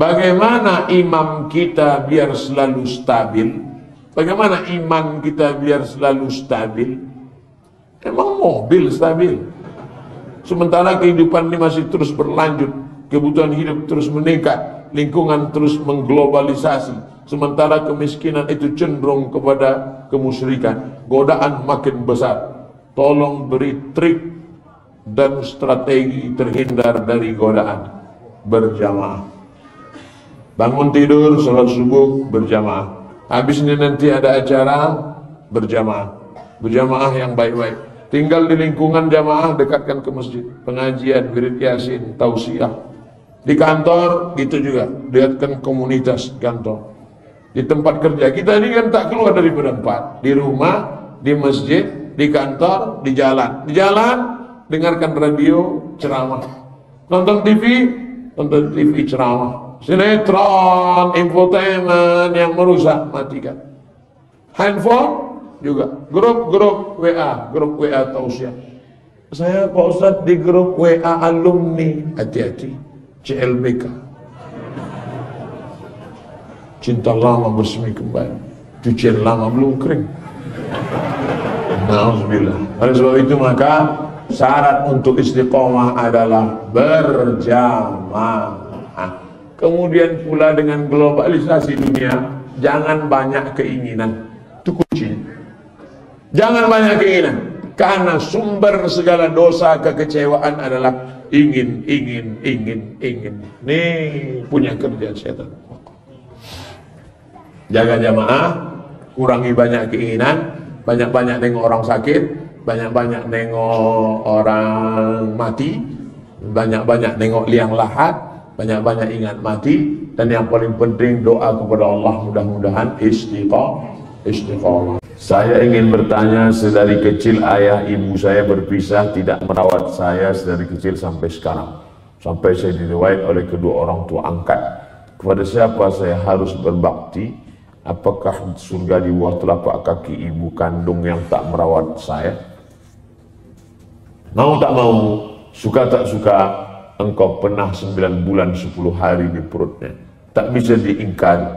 Bagaimana imam kita biar selalu stabil? Bagaimana iman kita biar selalu stabil? Emang mobil stabil? Sementara kehidupan ini masih terus berlanjut, kebutuhan hidup terus meningkat, lingkungan terus mengglobalisasi, sementara kemiskinan itu cenderung kepada kemusyrikan, godaan makin besar. Tolong beri trik dan strategi terhindar dari godaan. Berjamaah. Bangun tidur, sholat subuh, berjamaah. Habis ini nanti ada acara, berjamaah. Berjamaah yang baik-baik. Tinggal di lingkungan jamaah, dekatkan ke masjid. Pengajian, wirid yasin, tausiah. Di kantor, gitu juga. Dekatkan komunitas kantor. Di tempat kerja, kita ini kan tak keluar dari tempat. Di rumah, di masjid, di kantor, di jalan. Di jalan, dengarkan radio, ceramah. Nonton TV ceramah. Sinetron, infotainment yang merusak, matikan. Handphone juga, grup WA tausiah. Saya Pak Ustadz di grup WA alumni, hati-hati, CLBK. Cinta lama bersemi kembali, cucian lama belum kering. Nauzubillah. Oleh sebab itu maka syarat untuk istiqomah adalah berjamaah. Kemudian pula dengan globalisasi dunia, jangan banyak keinginan. Itu kunci. Jangan banyak keinginan, karena sumber segala dosa kekecewaan adalah ingin. Nih punya kerja setan. Jaga jamaah, kurangi banyak keinginan, banyak-banyak nengok orang sakit, banyak-banyak nengok orang mati, banyak-banyak nengok liang lahat, banyak-banyak ingat mati, dan yang paling penting doa kepada Allah, mudah-mudahan istiqomah. Saya ingin bertanya, sedari kecil ayah ibu saya berpisah, tidak merawat saya sedari kecil sampai sekarang, sampai saya diriwayat oleh kedua orang tua angkat. Kepada siapa saya harus berbakti? Apakah surga di bawah telapak kaki ibu kandung yang tak merawat saya? Mau tak mau, suka tak suka, engkau pernah 9 bulan 10 hari di perutnya. Tak bisa diingkari.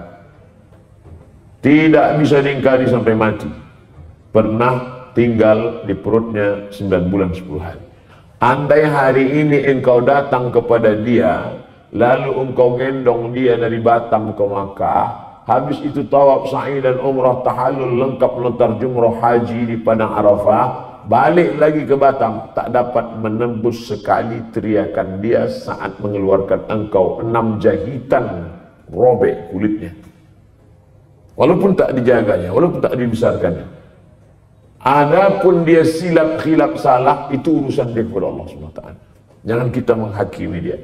Tidak bisa diingkari sampai mati. Pernah tinggal di perutnya 9 bulan 10 hari. Andai hari ini engkau datang kepada dia, lalu engkau gendong dia dari Batam ke Makkah, habis itu tawaf, sa'i dan umrah, tahallul lengkap, lontar jumrah, haji di padang Arafah, balik lagi ke Batam, tak dapat menembus sekali teriakan dia saat mengeluarkan engkau 6 jahitan robek kulitnya, walaupun tak dijaganya, walaupun tak dibesarkannya. Adapun dia silap khilaf salah, itu urusan dia kepada Allah SWT. Jangan kita menghakimi dia.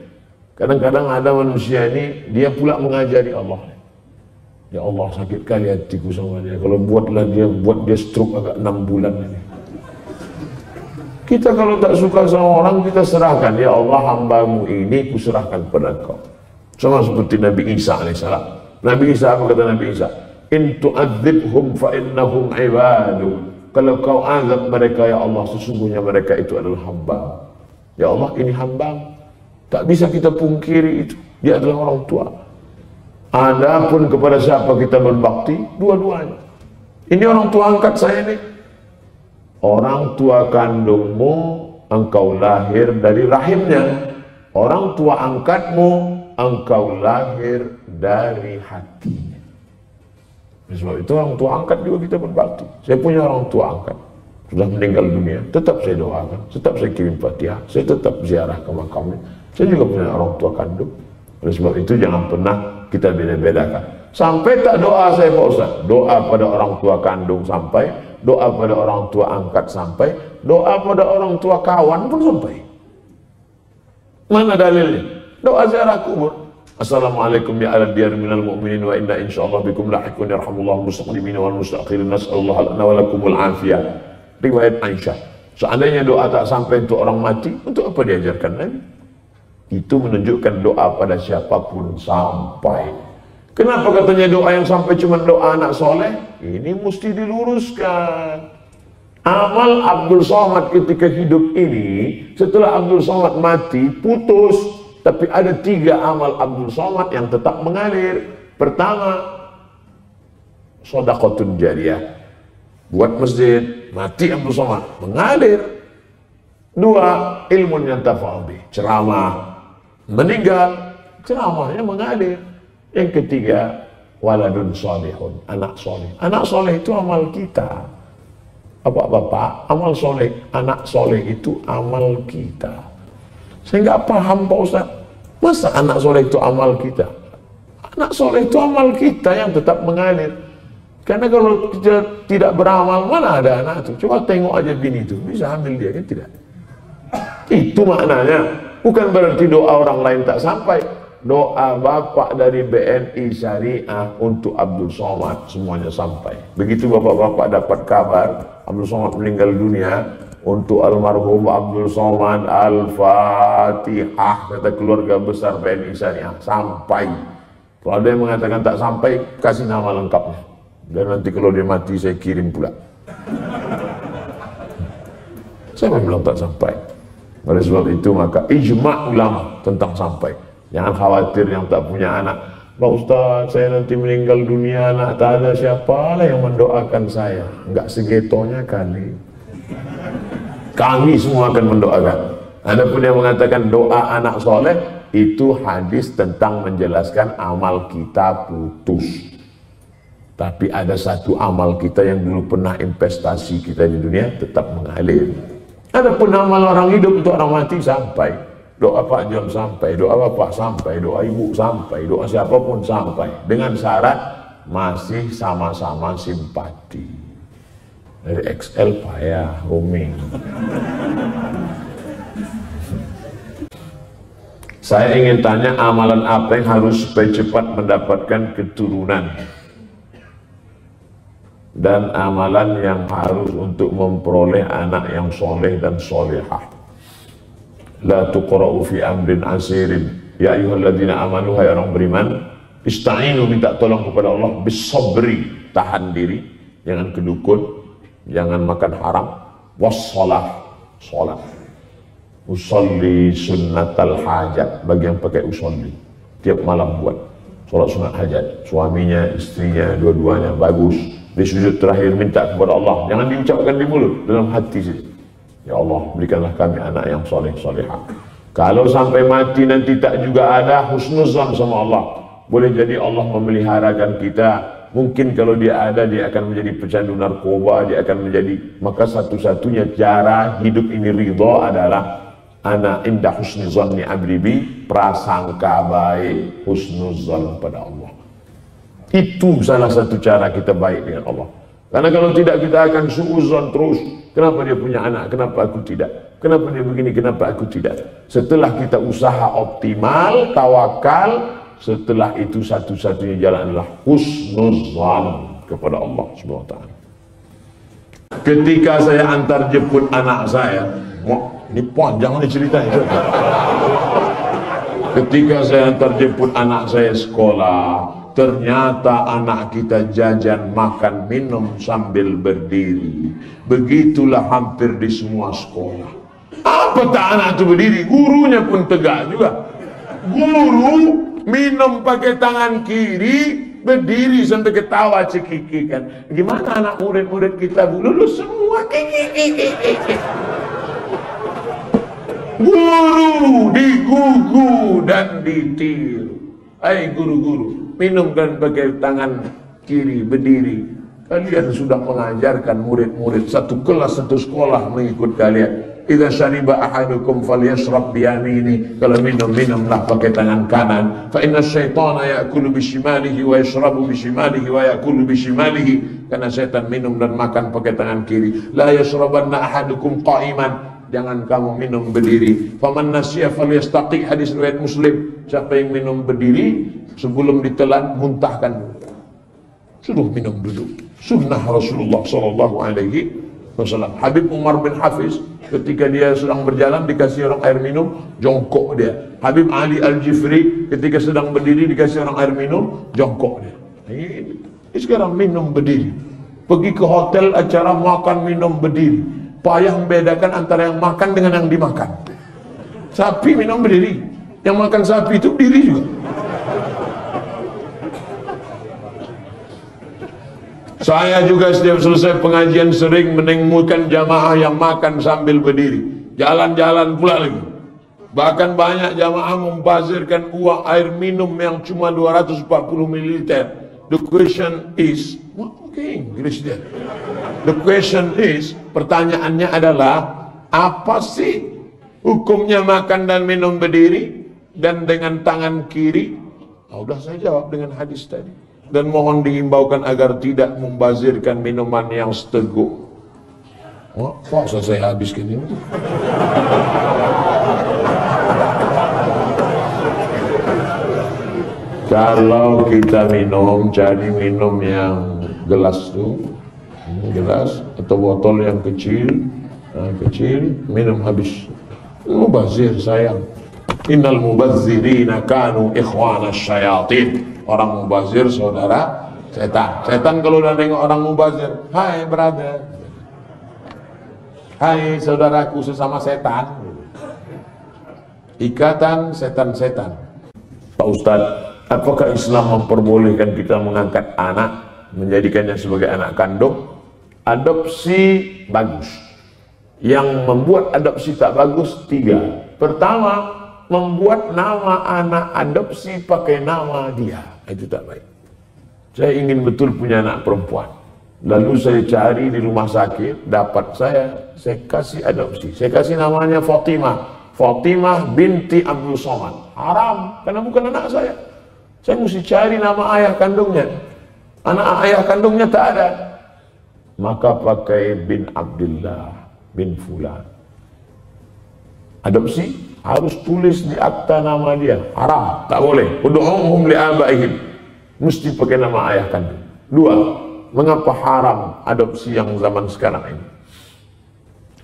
Kadang-kadang ada manusia ini, dia pula mengajari Allah. Ya Allah, sakit kali hatiku sama dia, kalau buat dia stroke agak 6 bulan ini. Kita kalau tak suka sama orang, kita serahkan. Ya Allah, hambamu ini kuserahkan pada engkau. Sama seperti Nabi Isa alaihissalam. Nabi Isa, apa kata Nabi Isa? In tu'adzibhum fa innahum ibadu. Kalau kau azab mereka, ya Allah, sesungguhnya mereka itu adalah hamba. Ya Allah, ini hamba. Tak bisa kita pungkiri itu. Dia adalah orang tua. Adapun kepada siapa kita berbakti, dua-duanya. Ini orang tua angkat saya nih. Orang tua kandungmu, engkau lahir dari rahimnya. Orang tua angkatmu, engkau lahir dari hatinya. Sebab itu orang tua angkat juga kita berbakti. Saya punya orang tua angkat, sudah meninggal dunia, tetap saya doakan, tetap saya kirim Fatihah, saya tetap ziarah ke makamnya. Saya juga punya orang tua kandung. Oleh sebab itu jangan pernah kita beda-bedakan. Sampai tak doa saya Pak Ustaz, doa pada orang tua kandung sampai, doa pada orang tua angkat sampai, doa pada orang tua kawan pun sampai. Mana dalilnya? Doa ziarah kubur. Assalamualaikum ya ala diyar minal mu'minin wa inna insyaallah bikum lahiqun yarhamullahu mustaqdimin wal mustakhirin, nas'alullah lana wa lakumul afiyah. Riwayat Aisyah. Seandainya doa tak sampai untuk orang mati, untuk apa diajarkan Nabi? Itu menunjukkan doa pada siapapun sampai. Kenapa katanya doa yang sampai cuma doa anak soleh? Ini mesti diluruskan. Amal Abdul Somad ketika hidup ini, setelah Abdul Somad mati, putus. Tapi ada 3 amal Abdul Somad yang tetap mengalir. Pertama, shadaqatun jariyah, buat masjid, mati Abdul Somad, mengalir. 2, ilmun yang tafa'ubi, ceramah, meninggal, ceramahnya mengalir. Yang ketiga, waladun solihun, anak soleh. Anak soleh itu amal kita. Bapak-bapak, amal soleh, anak soleh itu amal kita. Saya nggak paham Pak Ustaz, masa anak soleh itu amal kita? Anak soleh itu amal kita yang tetap mengalir. Karena kalau kita tidak beramal, mana ada anak itu? Coba tengok aja bini itu, bisa ambil dia kan? Tidak. Itu maknanya. Bukan berarti doa orang lain tak sampai. Doa bapak dari BNI Syariah untuk Abdul Somad semuanya sampai. Begitu bapak-bapak dapat kabar Abdul Somad meninggal dunia, untuk almarhum Abdul Somad Al-Fatihah, kata keluarga besar BNI Syariah, sampai. Kalau ada yang mengatakan tak sampai, kasih nama lengkapnya. Dan nanti kalau dia mati saya kirim pula. Saya bilang tak sampai. Oleh sebab itu maka ijma' ulama tentang sampai. Jangan khawatir yang tak punya anak. Pak Ustaz, saya nanti meninggal dunia, anak tak ada, siapalah yang mendoakan saya? Enggak segetonya kali. Kami semua akan mendoakan. Ada pun yang mengatakan doa anak soleh, itu hadis tentang menjelaskan amal kita putus. Tapi ada satu amal kita yang dulu pernah investasi kita di dunia tetap mengalir. Ada pun amal orang hidup untuk orang mati sampai. Doa Pak John sampai, doa Bapak sampai, doa Ibu sampai, doa siapapun sampai. Dengan syarat masih sama-sama simpati. Dari XL payah, roaming. Saya ingin tanya, amalan apa yang harus supaya cepat mendapatkan keturunan? Dan amalan yang harus untuk memperoleh anak yang soleh dan solehah. La tuqra'u fi amrin asirin. Ya ayyuhalladzina amanu, hai orang beriman, ista'inu, minta tolong kepada Allah, bisabri, tahan diri, jangan kedukun, jangan makan haram, wassalah, sholat, usolli sunnatal hajat, bagi yang pakai usolli tiap malam buat sholat sunat hajat, suaminya, istrinya, dua-duanya bagus. Di sujud terakhir minta kepada Allah, jangan diucapkan di mulut, dalam hati saja. Ya Allah, berikanlah kami anak yang soleh solehah. Kalau sampai mati nanti tak juga ada husnuzan sama Allah. Boleh jadi Allah memeliharakan kita. Mungkin kalau dia ada, dia akan menjadi pecandu narkoba, dia akan menjadi. Maka satu-satunya cara hidup ini ridha adalah ana inda husnuzanni abdi bi, prasangka baik, husnuzan pada Allah. Itu salah satu cara kita baik dengan Allah. Karena kalau tidak, kita akan suuzon terus. Kenapa dia punya anak? Kenapa aku tidak? Kenapa dia begini? Kenapa aku tidak? Setelah kita usaha optimal, tawakal, setelah itu satu-satunya jalan adalah husnuzan kepada Allah Subhanahu wa taala. Ketika saya antar jemput anak saya, ini panjang nih ceritanya. Ketika saya antar jemput anak saya sekolah, ternyata anak kita jajan, makan, minum sambil berdiri. Begitulah hampir di semua sekolah. Apa tak anak itu berdiri? Gurunya pun tegak juga. Guru minum pakai tangan kiri, berdiri sampai ketawa cekikikan. Gimana anak murid-murid kita lulus semua kiki. Guru digugu dan ditiru. Hai guru-guru, minumkan pakai tangan kiri, berdiri. Kalian sudah mengajarkan murid-murid satu kelas, satu sekolah mengikut kalian. Idza syariba ahadukum falyashrab biyamini. Kalau minumlah pakai tangan kanan. Fa inna syaitana ya'kulu bishimalihi wa yashrabu bishimalihi wa ya'kulu bishimalihi. Karena setan minum dan makan pakai tangan kiri. La yashrabanna ahadukum qa'iman. Jangan kamu minum berdiri. Faman nasiya falyastaqi, hadis riwayat Muslim. Siapa yang minum berdiri sebelum ditelan, muntahkan. Suruh minum dulu. Sunnah Rasulullah sallallahu alaihi wasallam. Habib Umar bin Hafiz ketika dia sedang berjalan dikasih orang air minum, jongkok dia. Habib Ali Al-Jifri ketika sedang berdiri dikasih orang air minum, jongkok dia. Ini sekarang minum berdiri. Pergi ke hotel acara makan minum berdiri. Payah membedakan antara yang makan dengan yang dimakan. Sapi minum berdiri, Yang makan sapi itu berdiri juga. Saya juga setiap selesai pengajian sering menemukan jamaah yang makan sambil berdiri, jalan-jalan pula lagi. Bahkan banyak jamaah membazirkan uang air minum yang cuma 240 ml. The question is, English dia. The question is, pertanyaannya adalah, apa sih hukumnya makan dan minum berdiri dan dengan tangan kiri? Udah saya jawab dengan hadis tadi. Dan mohon dihimbaukan agar tidak membazirkan minuman yang seteguk. Kok saya habiskan ini? Kalau kita minum, cari minum yang gelas tuh, gelas atau botol yang kecil, minum habis. Mubazir sayang. Innal mubazzirina kanu ikhwana syayatin. Orang mubazir saudara setan. Setan kalau udah nengok orang mubazir, hai brother, hai saudaraku sesama setan. Ikatan setan-setan. Pak Ustadz, apakah Islam memperbolehkan kita mengangkat anak, menjadikannya sebagai anak kandung? Adopsi bagus. Yang membuat adopsi tak bagus 3. Pertama, membuat nama anak adopsi pakai nama dia. Itu tak baik. Saya ingin betul punya anak perempuan. Lalu saya cari di rumah sakit, dapat saya kasih adopsi. Saya kasih namanya Fatimah. Fatimah binti Abdul Somad. Haram, karena bukan anak saya. Saya mesti cari nama ayah kandungnya. Anak ayah kandungnya tak ada. Maka pakai bin Abdullah bin Fulan. Adopsi harus tulis di akta nama dia. Haram, tak boleh. Ud'uhum li'abaihim. Mesti pakai nama ayah kandung. 2. Mengapa haram adopsi yang zaman sekarang ini?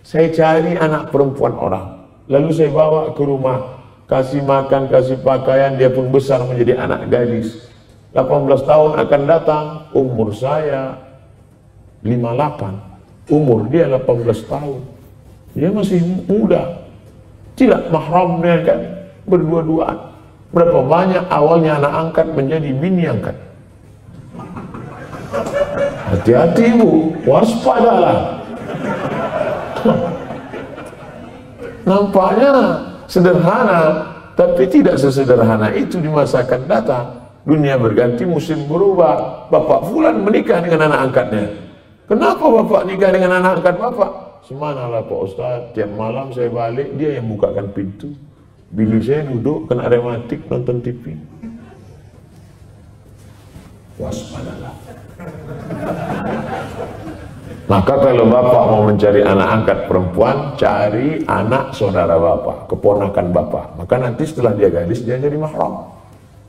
Saya cari anak perempuan orang, lalu saya bawa ke rumah, kasih makan, kasih pakaian, dia pun besar menjadi anak gadis. 18 tahun akan datang, umur saya 58, umur dia 18 tahun. Dia masih muda. Tidak mahramnya kan, berdua-duaan. Berapa banyak awalnya anak angkat menjadi bini angkat. Hati-hati ibu, waspadalah. Nampaknya sederhana, tapi tidak sesederhana itu di masa akan datang. Dunia berganti, musim berubah. Bapak Fulan menikah dengan anak angkatnya. Kenapa bapak nikah dengan anak angkat bapak? Semanalah Pak Ustadz, tiap malam saya balik, dia yang bukakan pintu. Bini saya duduk, kena rematik, nonton TV. Waspadalah. Maka kalau bapak mau mencari anak angkat perempuan, cari anak saudara bapak, keponakan bapak. Maka nanti setelah dia gadis, dia jadi mahram.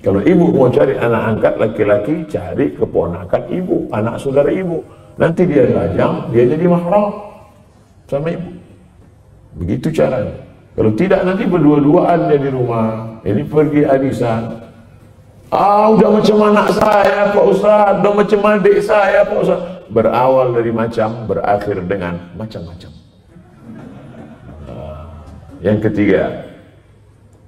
Kalau ibu mau cari anak angkat laki-laki, cari keponakan ibu, anak saudara ibu. Nanti dia lajang, dia jadi mahram sama ibu. Begitu caranya. Kalau tidak, nanti berdua-duaan dia di rumah. Ini pergi arisan. Udah macam anak saya Pak Ustadz, udah macam adik saya Pak Ustadz. Berawal dari macam, berakhir dengan macam-macam. Yang ketiga,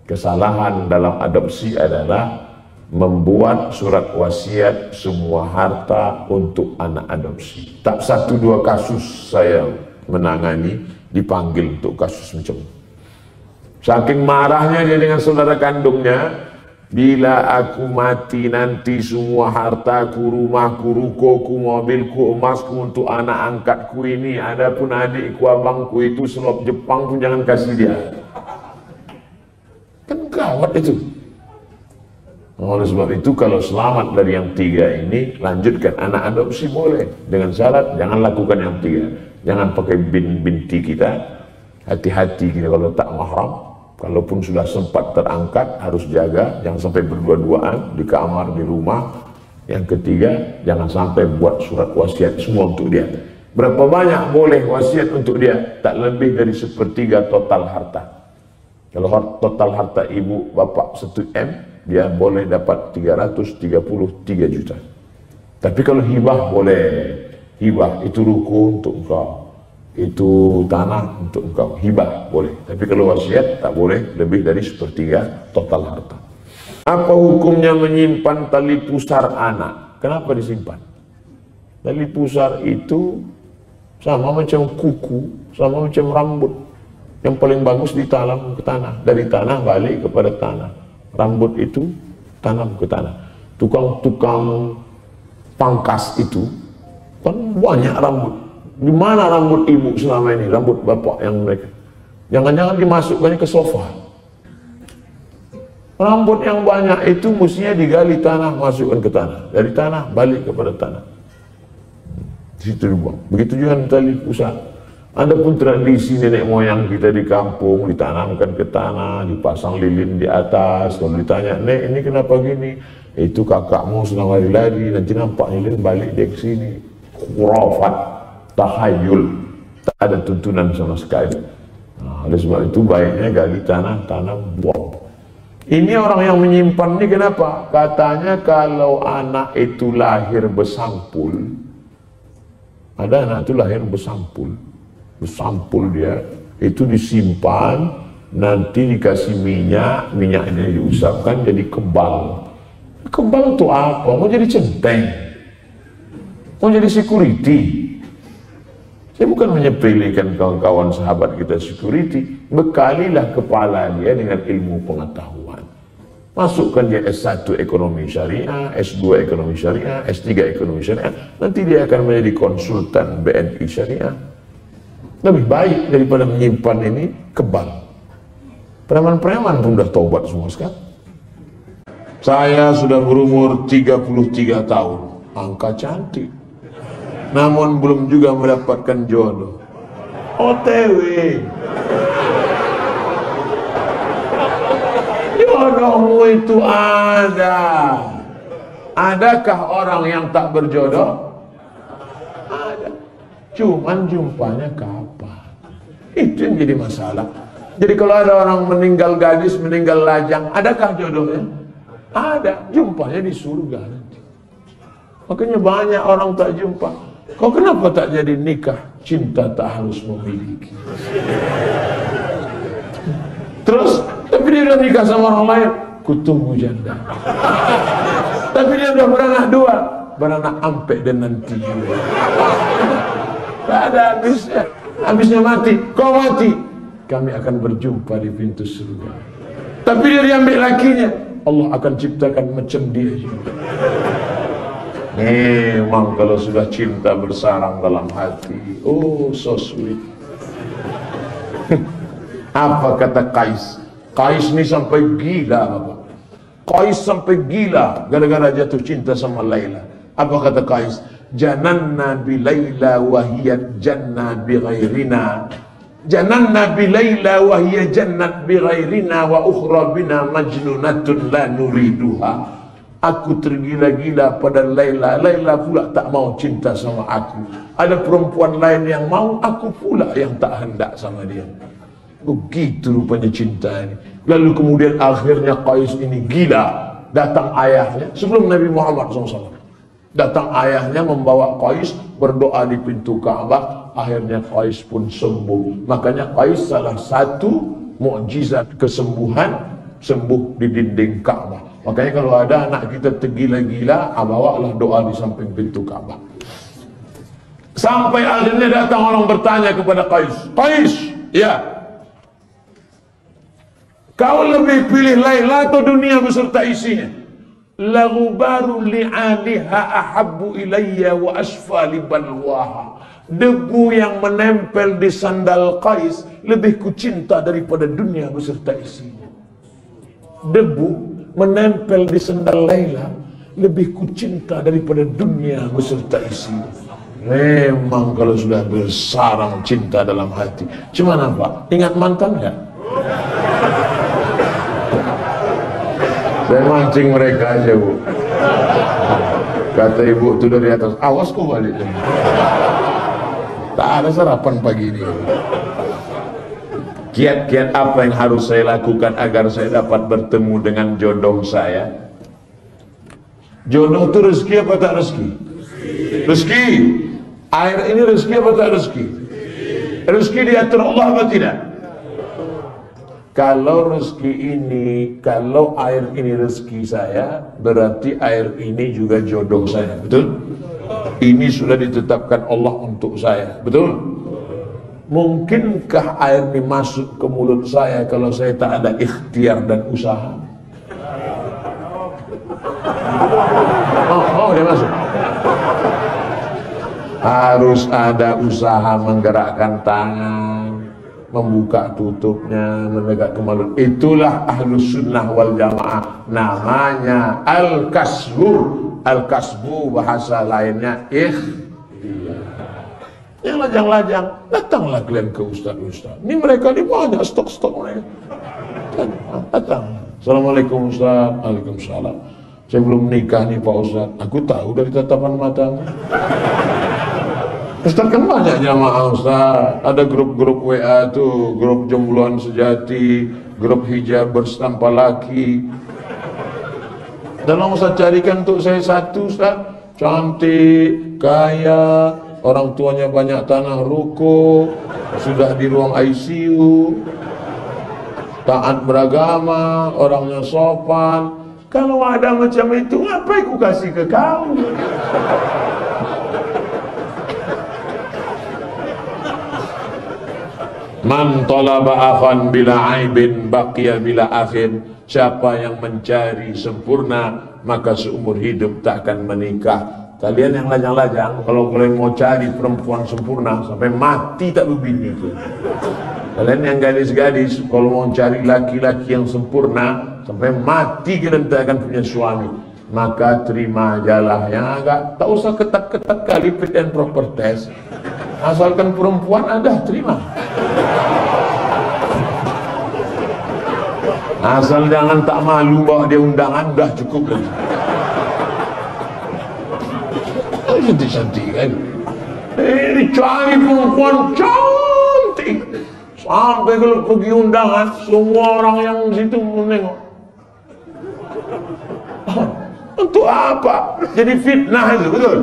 kesalahan dalam adopsi adalah membuat surat wasiat semua harta untuk anak adopsi. Tak 1-2 kasus saya menangani, dipanggil untuk kasus macam itu. Saking marahnya dia dengan saudara kandungnya, bila aku mati nanti semua hartaku, rumahku, rukoku, mobilku, emasku untuk anak angkatku ini, adapun adikku, abangku itu selop Jepang pun jangan kasih dia. Kan gawat itu. Oleh sebab itu kalau selamat dari yang 3 ini, lanjutkan anak adopsi boleh, dengan syarat jangan lakukan yang 3. Jangan pakai binti kita. Hati-hati kita kalau tak mahram. Kalaupun sudah sempat terangkat, harus jaga, jangan sampai berdua-duaan di kamar, di rumah. Yang ketiga, jangan sampai buat surat wasiat semua untuk dia. Berapa banyak boleh wasiat untuk dia? Tak lebih dari 1/3 total harta. Kalau total harta ibu bapak 1 M, dia boleh dapat 333 juta. Tapi kalau hibah boleh. Hibah itu ruku untuk engkau. itu tanah untuk engkau hibah boleh, tapi kalau wasiat tak boleh lebih dari 1/3 total harta. Apa hukumnya menyimpan tali pusar anak? Kenapa disimpan? Tali pusar itu sama macam kuku, sama macam rambut. Yang paling bagus ditanam ke tanah, dari tanah balik kepada tanah. Rambut itu tanam ke tanah. Tukang-tukang pangkas itu kan banyak rambut. Di mana rambut ibu selama ini, rambut bapak yang mereka? Jangan-jangan dimasukkannya ke sofa. Rambut yang banyak itu mestinya digali tanah, masukkan ke tanah. Dari tanah balik kepada tanah. Di situ dibuang. Begitu juga tali pusar. Ada pun tradisi nenek moyang kita di kampung, ditanamkan ke tanah, dipasang lilin di atas. Kalau ditanya, "Nek, ini kenapa gini?" "Itu kakakmu sedang lari-lari, nanti nampak lilin balik dia ke sini." Khurafat. Tahayul, tak ada tuntunan sama sekali. Nah, oleh sebab itu baiknya gali tanah, tanam, buang. Ini orang yang menyimpan ini kenapa? Katanya kalau anak itu lahir besampul, ada anak itu lahir besampul dia, itu disimpan, nanti dikasih minyak, minyaknya diusapkan jadi kebal. Kebal itu apa? Mau jadi centeng? Mau jadi security? Saya bukan menyepelekan kawan-kawan sahabat kita security. Bekalilah kepala dia dengan ilmu pengetahuan. Masukkan dia S1 ekonomi syariah, S2 ekonomi syariah, S3 ekonomi syariah. Nanti dia akan menjadi konsultan BNI syariah. Lebih baik daripada menyimpan ini kebal. Preman-preman pun sudah taubat semua sekarang. Saya sudah berumur 33 tahun. Angka cantik. Namun belum juga mendapatkan jodoh. OTW. Jodohmu itu ada. Adakah orang yang tak berjodoh? Ada. Cuman jumpanya kapan? Itu yang jadi masalah. Jadi kalau ada orang meninggal gadis, meninggal lajang, adakah jodohnya? Ada. Jumpanya di surga nanti. Makanya banyak orang tak jumpa. Kau kenapa tak jadi nikah? Cinta tak harus memiliki. Terus, tapi dia udah nikah sama orang lain. Kutunggu janda. Tapi dia udah beranak 2. Beranak ampe dan nanti juga. Tak ada habisnya. Habisnya mati. Kau mati. Kami akan berjumpa di pintu surga. Tapi dia diambil lakinya. Allah akan ciptakan macam dia juga. Memang kalau sudah cinta bersarang dalam hati, oh so sweet. Apa kata Qais? Qais ini sampai gila, Bapak. Qais sampai gila gara-gara jatuh cinta sama Laila. Apa kata Qais? Jananna bi Laila wa hiya jannah bi ghairina. Jananna bi Laila wa hiya jannat bi ghairina wa ukhra bina majnunatun la nuriduha. Aku tergila-gila pada Laila. Laila pula tak mau cinta sama aku. Ada perempuan lain yang mau, aku pula yang tak hendak sama dia. Begitu rupanya cinta ini. Lalu kemudian akhirnya Qais ini gila. Datang ayahnya sebelum Nabi Muhammad SAW. Datang ayahnya membawa Qais berdoa di pintu Ka'bah. Akhirnya Qais pun sembuh. Makanya Qais salah satu mukjizat kesembuhan, sembuh di dinding Ka'bah. Makanya kalau ada anak kita tergila-gila, bawalah doa di samping pintu Ka'bah. Sampai akhirnya datang orang bertanya kepada Qais. Qais, ya, kau lebih pilih Laila atau dunia beserta isinya? Laghubaru li'aliha ahabbu ilayya wa asfa li balwaha. Debu yang menempel di sandal Qais lebih kucinta daripada dunia beserta isinya. Debu menempel di sandal Laila lebih kucinta daripada dunia beserta isinya. Memang kalau sudah bersarang cinta dalam hati. Cuman apa? Ingat mantan nggak? Saya mancing mereka aja, Bu. Kata ibu itu dari atas, awas kok balik. Tak ada sarapan pagi ini. Kiat-kiat apa yang harus saya lakukan agar saya dapat bertemu dengan jodoh saya? Jodoh itu rezeki apa tak rezeki? Rezeki. Air ini rezeki apa tak rezeki? Rezeki diatur Allah apa tidak? Kalau rezeki ini, kalau air ini rezeki saya, berarti air ini juga jodoh saya, betul? Ini sudah ditetapkan Allah untuk saya, betul? Mungkinkah air ini masuk ke mulut saya kalau saya tak ada ikhtiar dan usaha? Oh, dia masuk. Harus ada usaha menggerakkan tangan, membuka tutupnya, mendekat ke mulut. Itulah ahlus sunnah wal jamaah. Namanya al-kasbu. Al-kasbu bahasa lainnya ikhtiar. Yang lajang-lajang, datanglah kalian ke ustaz-ustaz. Ini mereka ini banyak stok-stok mereka. Datang. Assalamualaikum Ustaz. Waalaikumsalam. Saya belum nikah nih Pak Ustaz. Aku tahu dari tatapan matamu. Ustaz kan banyak jamaah Ustaz. Ada grup-grup WA tuh, grup jombloan sejati, grup hijab bersetampa laki. Tolong Ustaz carikan untuk saya satu Ustaz. Cantik, kaya, orang tuanya banyak tanah ruko, sudah di ruang ICU, taat beragama, orangnya sopan. Kalau ada macam itu, ngapain ku kasih ke kau? Man talaba akhan bila aibin baqiya bila akhin. Siapa yang mencari sempurna, maka seumur hidup tak akan menikah. Kalian yang lajang-lajang, kalau kalian mau cari perempuan sempurna, sampai mati tak berbini. Kalian yang gadis-gadis, kalau mau cari laki-laki yang sempurna, sampai mati kalian tak akan punya suami. Maka terima ajalah yang agak, tak usah ketat-ketat kali fit and proper test. Asalkan perempuan ada, terima. Asal jangan tak malu bawa dia undangan, dah cukup lagi. Cantik-cantik kan. Ini cari perempuan cantik. Sampai kalau pergi undangan, semua orang yang situ menengok. Untuk apa? Jadi fitnah itu, betul?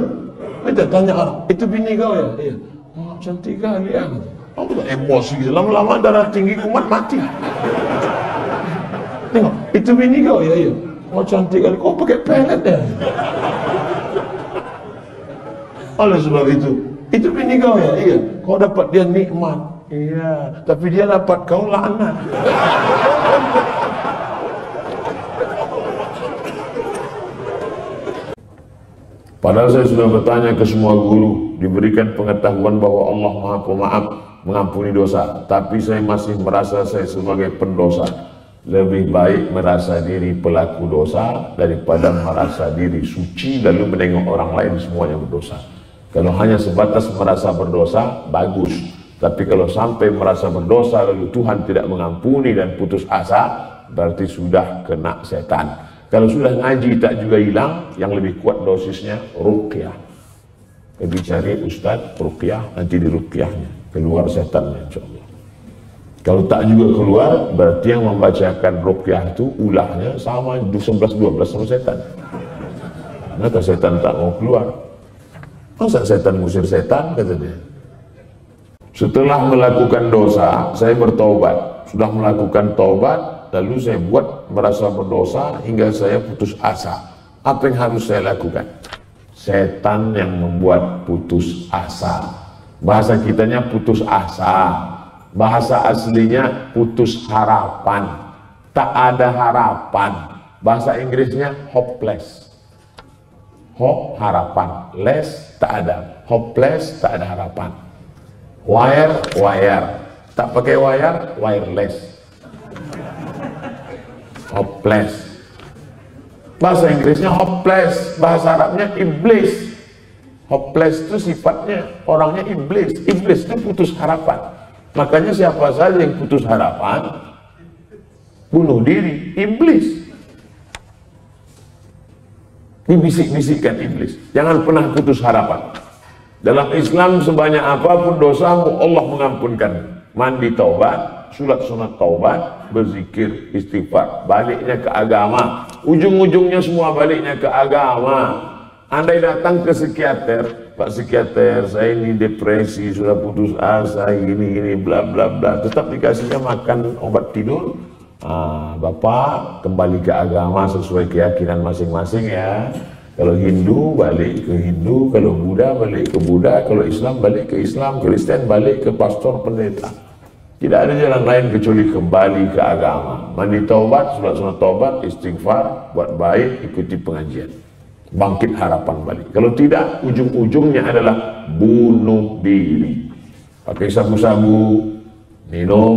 Kita tanya orang, itu bini kau ya? Iya. Oh, cantik kali ya. Aku tak emosi gitu. Lama-lama darah tinggi kumat mati. Tengok, itu bini kau ya? Iya. Oh, cantik kali. Kau pakai pelet ya? Oleh sebab itu bini kau ya? Iya. Kau dapat dia nikmat. Iya. Tapi dia dapat kau laknat. Padahal saya sudah bertanya ke semua guru, diberikan pengetahuan bahwa Allah Maha Pemaaf, mengampuni dosa, tapi saya masih merasa saya sebagai pendosa. Lebih baik merasa diri pelaku dosa daripada merasa diri suci lalu menengok orang lain semuanya berdosa. Kalau hanya sebatas merasa berdosa, bagus. Tapi kalau sampai merasa berdosa lalu Tuhan tidak mengampuni dan putus asa, berarti sudah kena setan. Kalau sudah ngaji tak juga hilang, yang lebih kuat dosisnya ruqyah. Pergi cari ustaz ruqyah, nanti di ruqyahnya keluar setannya insyaallah. Kalau tak juga keluar, berarti yang membacakan ruqyah itu ulahnya sama 11-12 sama setan. Maka setan tak mau keluar. Masa setan ngusir setan, kata dia. Setelah melakukan dosa, saya bertaubat. Sudah melakukan taubat, lalu saya buat merasa berdosa hingga saya putus asa. Apa yang harus saya lakukan? Setan yang membuat putus asa. Bahasa kitanya putus asa. Bahasa aslinya putus harapan. Tak ada harapan. Bahasa Inggrisnya hopeless. Hope, harapan. Less, tak ada. Hopeless, tak ada harapan. Wire, wire. Tak pakai wire, wireless. Hopeless. Bahasa Inggrisnya hopeless, bahasa Arabnya iblis. Hopeless itu sifatnya orangnya iblis. Iblis itu putus harapan. Makanya siapa saja yang putus harapan bunuh diri, iblis. Dibisik-bisikkan iblis. Jangan pernah putus harapan. Dalam Islam sebanyak apapun dosamu Allah mengampunkan. Mandi taubat, sunat taubat, berzikir, istighfar, baliknya ke agama. Ujung-ujungnya semua baliknya ke agama. Andai datang ke psikiater, Pak psikiater, saya ini depresi, sudah putus asa, ini bla bla bla. Tetap dikasihnya makan obat tidur. Bapak kembali ke agama sesuai keyakinan masing-masing ya. Kalau Hindu balik ke Hindu, kalau Buddha balik ke Buddha, kalau Islam balik ke Islam, Kristen balik ke pastor pendeta. Tidak ada jalan lain kecuali kembali ke agama. Mandi taubat, sunat taubat, istighfar, buat baik, ikuti pengajian. Bangkit harapan balik. Kalau tidak, ujung-ujungnya adalah bunuh diri. Pakai sabu-sabu, minum,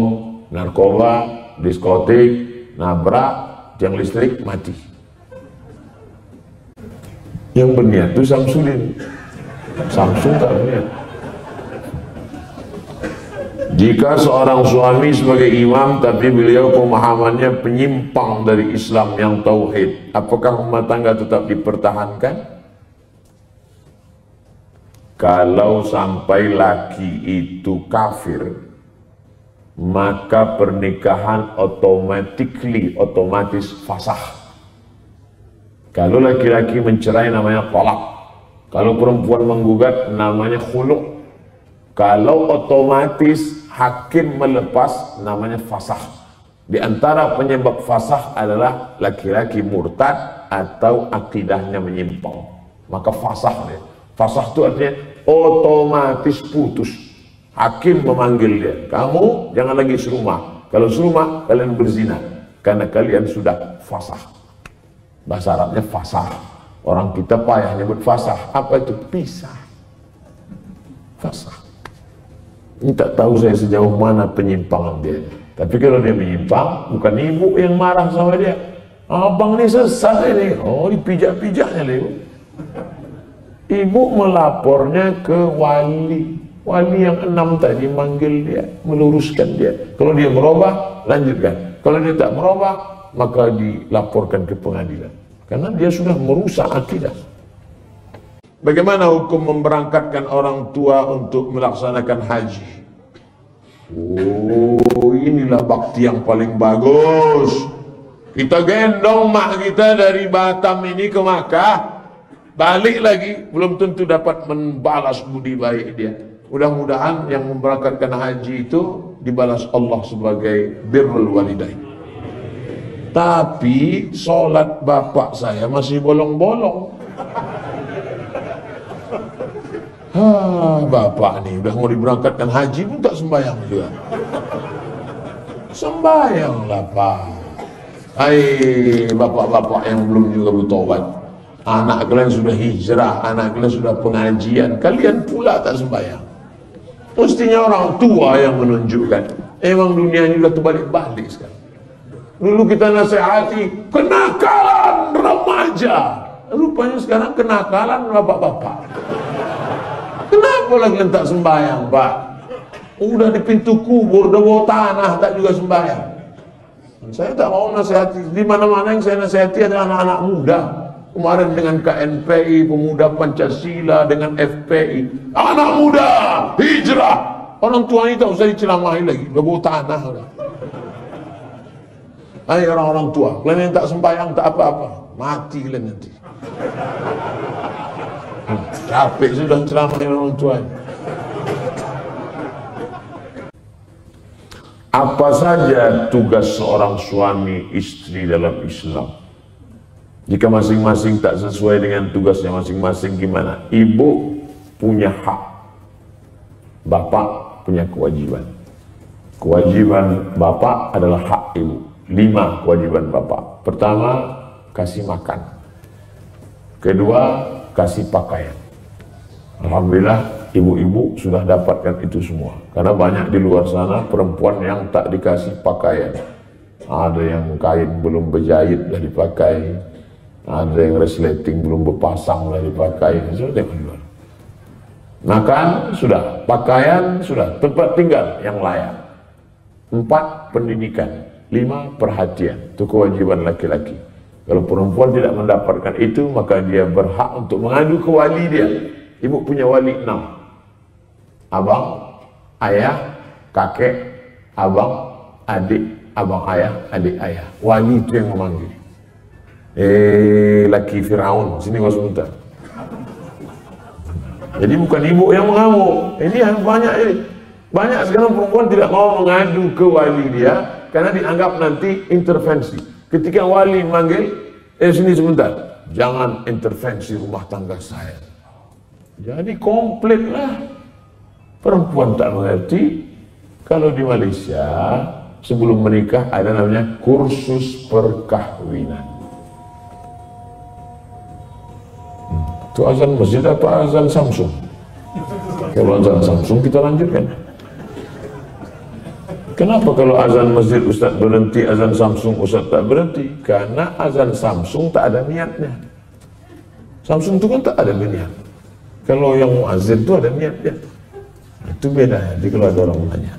narkoba, diskotik, nabrak, tiang listrik, mati. Yang berniat itu Samsudin. Samsung tak berniat. Jika seorang suami sebagai imam tapi beliau pemahamannya penyimpang dari Islam yang tauhid, apakah rumah tangga tetap dipertahankan? Kalau sampai laki itu kafir, maka pernikahan otomatis fasah. Kalau laki-laki mencerai namanya talak. Kalau perempuan menggugat namanya khulu'. Kalau otomatis hakim melepas namanya fasah. Di antara penyebab fasah adalah laki-laki murtad atau akidahnya menyimpang. Maka fasah dia. Fasah itu artinya otomatis putus. Hakim memanggil dia, kamu jangan lagi serumah. Kalau serumah kalian berzina karena kalian sudah fasah. Bahasa Arabnya fasah. Orang kita payah nyebut fasah. Apa itu? Pisah. Fasah. Ini tak tahu saya sejauh mana penyimpangan dia. Tapi kalau dia menyimpang, bukan ibu yang marah sama dia. Abang ini sesat ini. Oh, dipijak-pijaknya dia. Ibu melapornya ke wali. Wali yang 6 tadi manggil dia, meluruskan dia. Kalau dia merubah, lanjutkan. Kalau dia tak merubah, maka dilaporkan ke pengadilan. Karena dia sudah merusak akidah. Bagaimana hukum memberangkatkan orang tua untuk melaksanakan haji? Oh, inilah bakti yang paling bagus. Kita gendong mak kita dari Batam ini ke Makkah, balik lagi, belum tentu dapat membalas budi baik dia. Mudah-mudahan yang memberangkatkan haji itu dibalas Allah sebagai birrul walidain. Tapi sholat bapak saya masih bolong-bolong. Bapak nih udah mau diberangkatkan haji pun tak sembahyang juga. Sembahyanglah pak. Hai bapak-bapak yang belum juga bertobat. Anak kalian sudah hijrah, anak kalian sudah pengajian, kalian pula tak sembahyang. Mestinya orang tua yang menunjukkan. Emang dunia ini udah terbalik-balik sekarang. Dulu kita nasihati kenakalan remaja, rupanya sekarang kenakalan bapak-bapak. Kenapa lagi tak sembahyang pak? Udah di pintu kubur, udah bawa tanah tak juga sembahyang. Saya tak mau nasihati. Di mana-mana yang saya nasihati adalah anak-anak muda. Kemarin dengan KNPI, Pemuda Pancasila, dengan FPI, anak muda hijrah. Orang tua ini tak usah diceramahi lagi, udah bawa tanah udah. Hai orang-orang tua, kalian yang tak sembahyang tak apa-apa, mati kalian nanti. Capek sudah ceramah dengan orang tua. Apa saja tugas seorang suami istri dalam Islam? Jika masing-masing tak sesuai dengan tugasnya masing-masing gimana? Ibu punya hak, bapak punya kewajiban. Kewajiban bapak adalah hak ibu. 5 kewajiban bapak. Pertama, kasih makan. Kedua, kasih pakaian. Alhamdulillah ibu-ibu sudah dapatkan itu semua. Karena banyak di luar sana perempuan yang tak dikasih pakaian. Ada yang kain belum berjahit dah dipakai, ada yang resleting belum berpasang dah dipakai. Sudah tengok di luar. Makan sudah, pakaian sudah, tempat tinggal yang layak. 4, pendidikan. 5, perhatian. Itu kewajiban laki-laki. Kalau perempuan tidak mendapatkan itu, maka dia berhak untuk mengadu ke wali dia. Ibu punya wali 6. Abang, ayah, kakek, abang, adik, abang ayah, adik ayah. Wali itu yang memanggil. Laki Firaun, sini kau sebentar. Jadi bukan ibu yang mengamuk. Ini yang banyak ini. Banyak sekarang perempuan tidak mau mengadu ke wali dia karena dianggap nanti intervensi. Ketika wali manggil, sini sebentar, jangan intervensi rumah tangga saya. Jadi komplitlah. Perempuan tak mengerti. Kalau di Malaysia sebelum menikah ada namanya kursus perkahwinan. Itu azan masjid apa azan Samsung? Kalau azan Samsung kita lanjutkan. Kenapa kalau azan masjid Ustaz berhenti, azan Samsung Ustaz tak berhenti? Karena azan Samsung tak ada niatnya. Samsung itu kan tak ada niat. Kalau yang muazzin itu ada niatnya. Itu beda. Jadi kalau ada orang tanya,